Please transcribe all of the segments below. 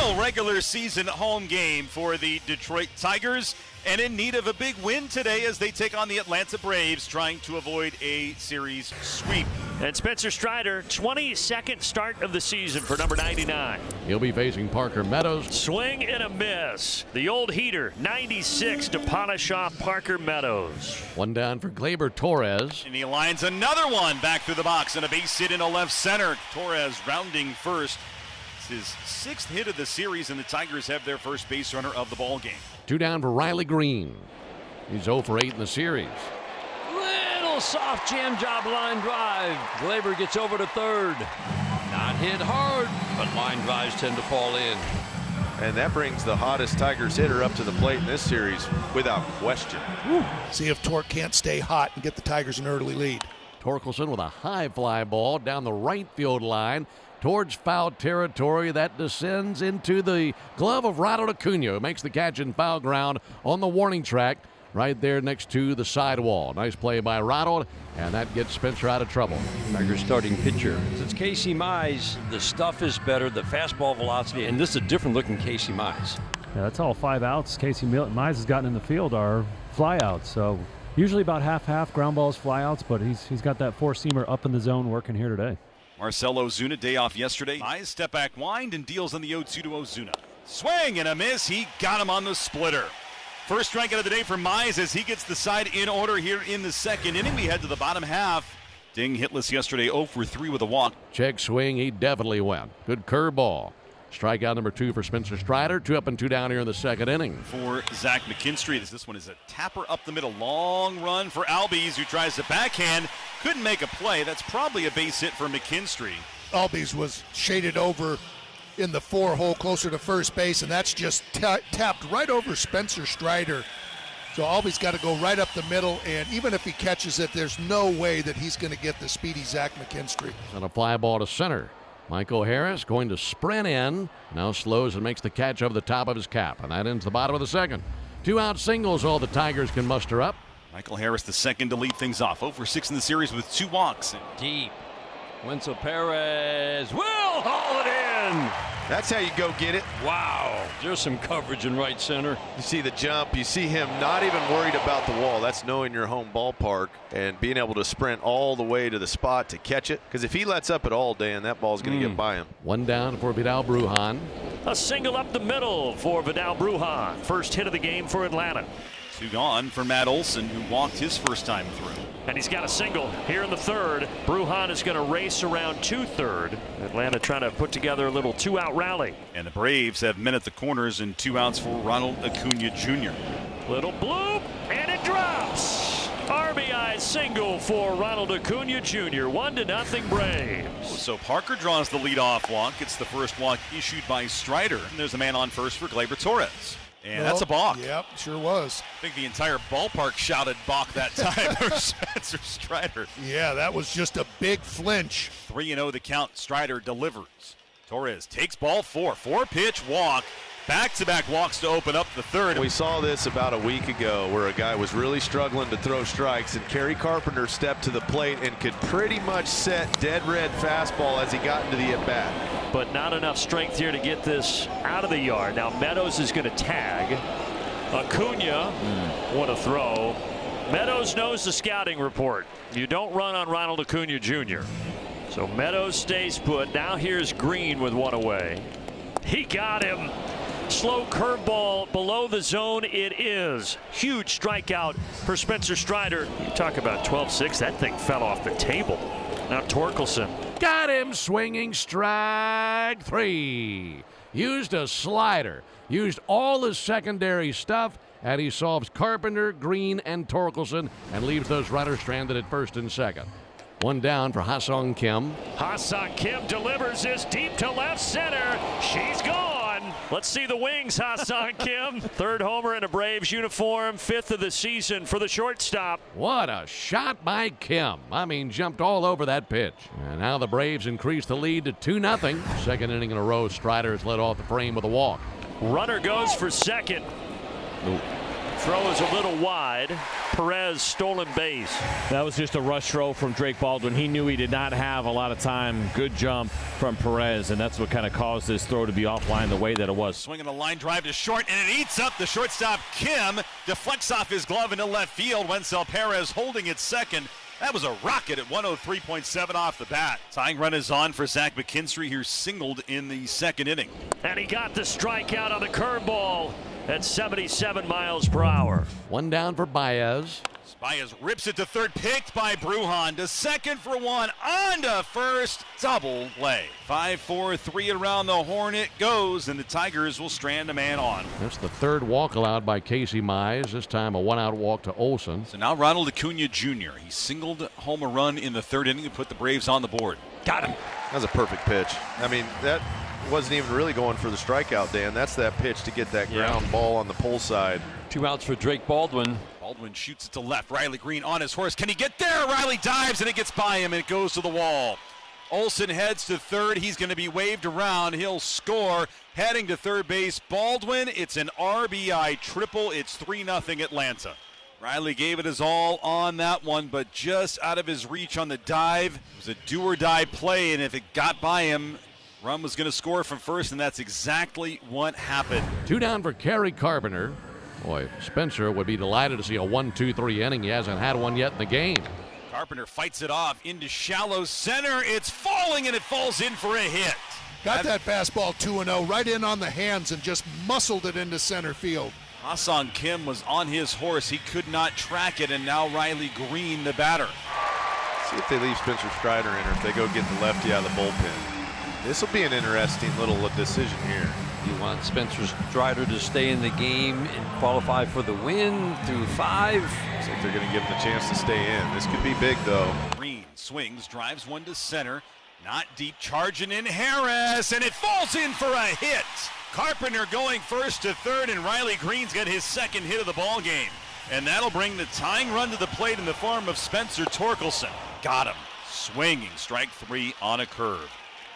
final regular season home game for the Detroit Tigers, and in need of a big win today as they take on the Atlanta Braves, trying to avoid a series sweep. And Spencer Strider, 22nd start of the season for number 99. He'll be facing Parker Meadows. Swing and a miss. The old heater, 96 to polish off Parker Meadows. One down for Gleyber Torres. And he lines another one back through the box, and a base hit into left center. Torres rounding first. It's his 6th hit of the series, and the Tigers have their first base runner of the ball game. 2 down for Riley Green. He's 0 for 8 in the series. Little soft jam job line drive. Gleyber gets over to third. Not hit hard, but line drives tend to fall in. And that brings the hottest Tigers hitter up to the plate in this series without question. See if Torque can't stay hot and get the Tigers an early lead. Torkelson with a high fly ball down the right field line towards foul territory that descends into the glove of Ronald Acuna, who makes the catch in foul ground on the warning track right there next to the sidewall. Nice play by Ronald, and that gets Spencer out of trouble. Tigers starting pitcher. It's Casey Mize. The stuff is better, the fastball velocity, and this is a different looking Casey Mize. Yeah, that's all 5 outs Casey Mize has gotten in the field are fly outs. So usually about half ground balls, fly outs, but he's got that 4-seamer up in the zone working here today. Marcell Ozuna, day off yesterday. Mize step back wind and deals on the 0-2 to Ozuna. Swing and a miss. He got him on the splitter. First strikeout of the day for Mize as he gets the side in order here in the second inning. We head to the bottom half. Ding hitless yesterday, 0 for 3 with a walk. Check swing, he definitely went. Good curveball. Strikeout number 2 for Spencer Strider. 2 up and 2 down here in the second inning. For Zach McKinstry, this one is a tapper up the middle. Long run for Albies, who tries to backhand. Couldn't make a play. That's probably a base hit for McKinstry. Albies was shaded over in the 4-hole closer to first base, and that's just tapped right over Spencer Strider. So Albies got to go right up the middle, and even if he catches it, there's no way that he's going to get the speedy Zach McKinstry. And a fly ball to center. Michael Harris going to sprint in. Now slows and makes the catch over the top of his cap. And that ends the bottom of the second. 2-out singles, all the Tigers can muster up. Michael Harris, the second to lead things off. 0 for 6 in the series with 2 walks. Deep. Wenzel Perez will haul it in. That's how you go get it. Wow. There's some coverage in right center. You see the jump. You see him not even worried about the wall. That's knowing your home ballpark and being able to sprint all the way to the spot to catch it. Because if he lets up at all, Dan, that ball's going to get by him. 1 down for Vidal Brujan. A single up the middle for Vidal Brujan. First hit of the game for Atlanta. 2 gone for Matt Olson, who walked his first time through. And he's got a single here in the third. Brujan is going to race around to third. Atlanta trying to put together a little 2-out rally. And the Braves have men at the corners and 2 outs for Ronald Acuna Jr. Little bloop, and it drops. RBI single for Ronald Acuna Jr. 1-0 Braves. So Parker draws the leadoff walk. It's the first walk issued by Strider. And there's a man on first for Gleyber Torres. And that's a balk. Yep, sure was. I think the entire ballpark shouted balk that time for Spencer Strider. Yeah, that was just a big flinch. 3-0 the count. Strider delivers. Torres takes ball 4. 4-pitch walk. Back-to-back walks to open up the third. We saw this about a week ago where a guy was really struggling to throw strikes, and Kerry Carpenter stepped to the plate and could pretty much set dead red fastball as he got into the at-bat. But not enough strength here to get this out of the yard. Now Meadows is going to tag. Acuna, what a throw. Meadows knows the scouting report. You don't run on Ronald Acuna Jr. So Meadows stays put. Now here's Green with 1 away. He got him. Slow curveball below the zone. It is. Huge strikeout for Spencer Strider. You talk about 12-6. That thing fell off the table. Now Torkelson. Got him swinging, strike 3. Used a slider. Used all his secondary stuff, and he solves Carpenter, Green, and Torkelson and leaves those runners stranded at first and second. 1 down for Ha-Sung Kim. Ha-Sung Kim delivers this deep to left center. She's gone. Let's see the wings, Ha-Sung Kim. 3rd homer in a Braves uniform. 5th of the season for the shortstop. What a shot by Kim. I mean, jumped all over that pitch. And now the Braves increase the lead to 2-0. Second inning in a row, Strider has led off the frame with a walk. Runner goes for second. throw is a little wide. Perez stolen base. That was just a rush throw from Drake Baldwin. He knew he did not have a lot of time. Good jump from Perez, and that's what kind of caused this throw to be offline the way that it was. Swinging a line drive to short, and it eats up the shortstop. Kim deflects off his glove into left field. Wencel Perez holding it second. That was a rocket at 103.7 off the bat. Tying run is on for Zach McKinstry, who singled in the second inning. And he got the strikeout on the curveball at 77 miles per hour. One down for Baez. Baez rips it to third, picked by Brujan. To second for one, on to first, double play. 5-4-3 around the horn it goes, and the Tigers will strand a man on. That's the third walk allowed by Casey Mize. This time a one-out walk to Olson. So now Ronald Acuna Jr. He singled home a run in the third inning to put the Braves on the board. Got him. That was a perfect pitch. I mean, that wasn't even really going for the strikeout, Dan. That's that pitch to get that ground ball on the pull side. 2 outs for Drake Baldwin. Baldwin shoots it to left. Riley Green on his horse. Can he get there? Riley dives, and it gets by him, and it goes to the wall. Olson heads to third. He's going to be waved around. He'll score. Heading to third base, Baldwin. It's an RBI triple. It's 3-0 Atlanta. Riley gave it his all on that one, but just out of his reach on the dive. It was a do-or-die play, and if it got by him, Rum was going to score from first, and that's exactly what happened. Two down for Kerry Carpenter. Boy, Spencer would be delighted to see a 1-2-3 inning. He hasn't had one yet in the game. Carpenter fights it off into shallow center. It's falling, and it falls in for a hit. Got that fastball 2-0 right in on the hands and just muscled it into center field. Ha-Seong Kim was on his horse. He could not track it, and now Riley Green, the batter. See if they leave Spencer Strider in or if they go get the lefty out of the bullpen. This will be an interesting little decision here. You want Spencer Strider to stay in the game and qualify for the win through 5. Looks like they're going to give him a chance to stay in. This could be big, though. Green swings, drives one to center. Not deep, charging in Harris, and it falls in for a hit. Carpenter going first to third, and Riley Green's got his second hit of the ball game. And that'll bring the tying run to the plate in the form of Spencer Torkelson. Got him. Swinging, strike 3 on a curve.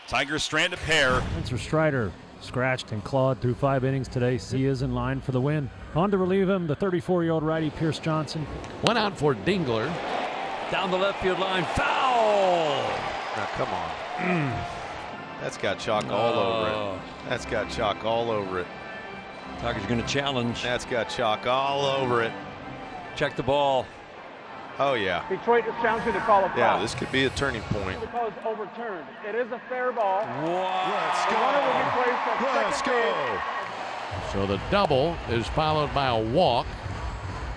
Tigers strand a pair. Spencer Strider scratched and clawed through 5 innings today. He is in line for the win. On to relieve him, the 34-year-old righty Pierce Johnson. One out for Dingler. Down the left field line, foul! Now, come on. That's got chalk all over it. That's got chalk all over it. Tigers going to challenge. That's got chalk all over it. Check the ball. Oh, yeah. Detroit is challenging to call a foul. Yeah, this could be a turning point. The call is overturned. It is a fair ball. Let's The runner will be placed at Let's second go. So the double is followed by a walk.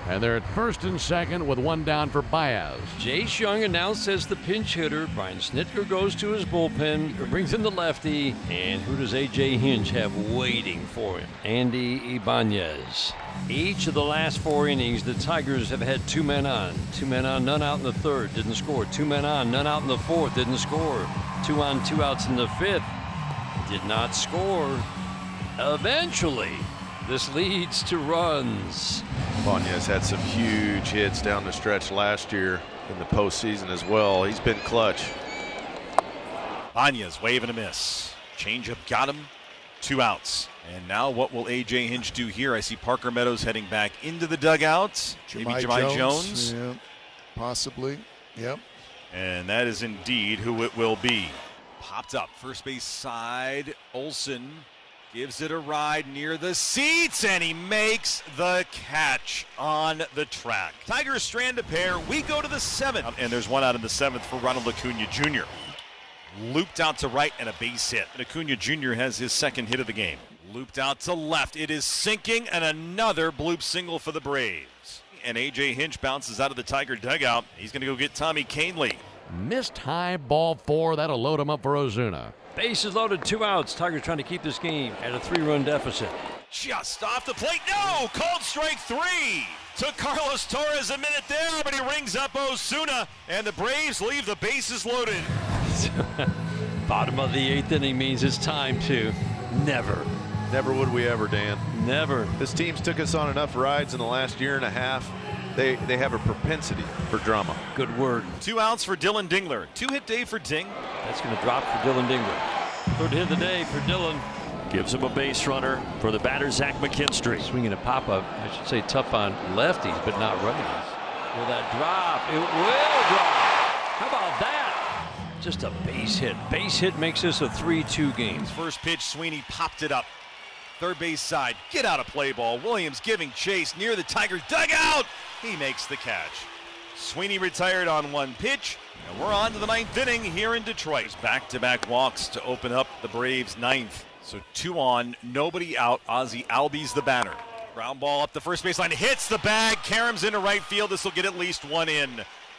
And they're at first and second with one down for Baez. Jace Young announced as the pinch hitter. Brian Snitker goes to his bullpen, brings in the lefty. And who does A.J. Hinch have waiting for him? Andy Ibanez. Each of the last 4 innings, the Tigers have had 2 men on. 2 men on, none out in the third, didn't score. 2 men on, none out in the fourth, didn't score. 2 on, 2 outs in the fifth, did not score. Eventually, this leads to runs. Ibanez had some huge hits down the stretch last year in the postseason as well. He's been clutch. Ibanez wave and a miss. Changeup got him. 2 outs. And now what will A.J. Hinch do here? I see Parker Meadows heading back into the dugout. Maybe Jahmai Jones. Yeah, possibly. Yep. And that is indeed who it will be. Popped up first base side. Olson gives it a ride near the seats, and he makes the catch on the track. Tigers strand a pair. We go to the 7th. And there's one out in the 7th for Ronald Acuna Jr. Looped out to right and a base hit. And Acuna Jr. has his second hit of the game. Looped out to left. It is sinking, and another bloop single for the Braves. And A.J. Hinch bounces out of the Tiger dugout. He's going to go get Tommy Kahnle. Missed high, ball 4. That'll load him up for Ozuna. Bases loaded, 2 outs. Tigers trying to keep this game at a 3-run deficit. Just off the plate. No! Called strike 3. Took Carlos Torres a minute there, but he rings up Ozuna, and the Braves leave the bases loaded. Bottom of the 8th inning means it's time to never. Never would we ever, Dan. Never. This team's took us on enough rides in the last year and a half. They have a propensity for drama. Good word. 2 outs for Dylan Dingler. 2-hit day for Ding. That's going to drop for Dylan Dingler. 3rd hit of the day for Dylan. Gives him a base runner for the batter, Zach McKinstry. Swinging a pop-up, I should say tough on lefties, but not righties. Will that drop? It will drop. How about that? Just a base hit. Base hit makes this a 3-2 game. First pitch, Sweeney popped it up. Third base side, get out of play ball. Williams giving chase near the Tigers dugout. He makes the catch. Sweeney retired on one pitch, and we're on to the ninth inning here in Detroit. Back-to-back walks to open up the Braves' ninth. So 2 on, nobody out. Ozzie Albies the batter. Ground ball up the first baseline, hits the bag. Karams into right field. This will get at least one in.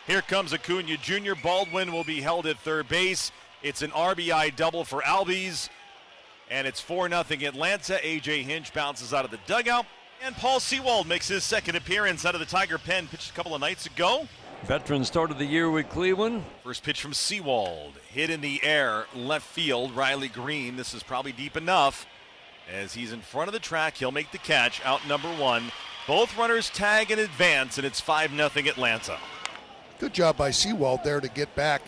Here comes Acuna Jr. Baldwin will be held at third base. It's an RBI double for Albies. And it's 4-0 Atlanta. A.J. Hinch bounces out of the dugout. And Paul Sewald makes his second appearance out of the Tiger pen. Pitched a couple of nights ago. Veteran started the year with Cleveland. First pitch from Sewald. Hit in the air, left field. Riley Green. This is probably deep enough. As he's in front of the track, he'll make the catch. Out number 1. Both runners tag in advance, and it's 5-0 Atlanta. Good job by Sewald there to get back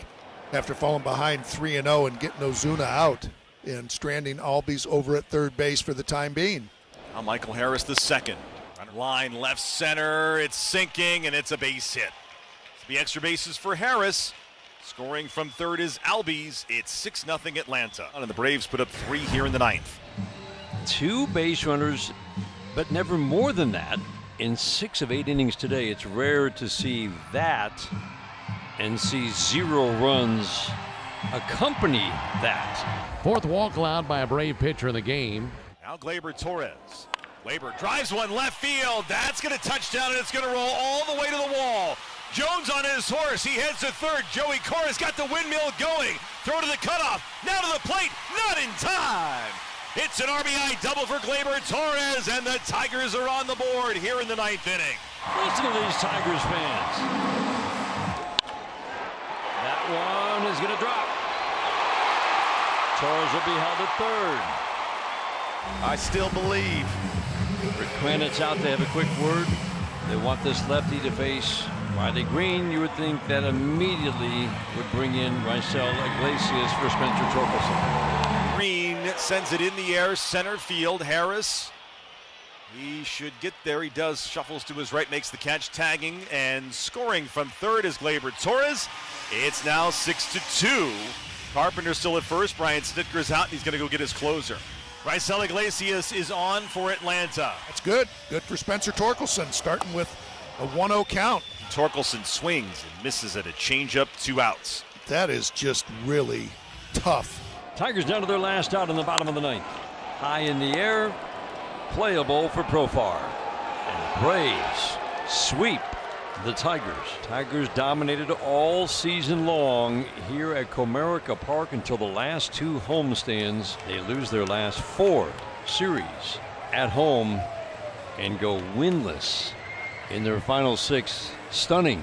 after falling behind 3-0 and getting Ozuna out and stranding Albies over at third base for the time being. Now Michael Harris the second. Line left center. It's sinking, and it's a base hit. The extra bases for Harris. Scoring from third is Albies. It's 6-0 Atlanta. And the Braves put up 3 here in the ninth. 2 base runners, but never more than that in 6 of 8 innings today. It's rare to see that and see 0 runs accompany that. Fourth walk allowed by a Brave pitcher in the game. Now Gleyber Torres. Gleyber drives one left field. That's going to touchdown, and it's going to roll all the way to the wall. Jones on his horse. He heads to third. Joey Cora's got the windmill going. Throw to the cutoff. Now to the plate. Not in time. It's an RBI double for Gleyber Torres, and the Tigers are on the board here in the ninth inning. Listen to these Tigers fans. That one is going to drop. Torres will be held at third. I still believe. Rick Kranitz out. They have a quick word. They want this lefty to face Riley Green. You would think that immediately would bring in Raisel Iglesias for Spencer Torkelson. Green sends it in the air, center field. Harris, he should get there. He does. Shuffles to his right, makes the catch, tagging and scoring from third is Gleyber Torres. It's now 6-2. Carpenter still at first. Brian Snitker's out, and he's going to go get his closer. Raisel Iglesias is on for Atlanta. That's good. Good for Spencer Torkelson, starting with a 1-0 count. Torkelson swings and misses at a changeup, 2 outs. That is just really tough. Tigers down to their last out in the bottom of the ninth. High in the air, playable for Profar. And the Braves sweep the Tigers. Tigers dominated all season long here at Comerica Park until the last 2 homestands. They lose their last 4 series at home and go winless in their final 6. Stunning.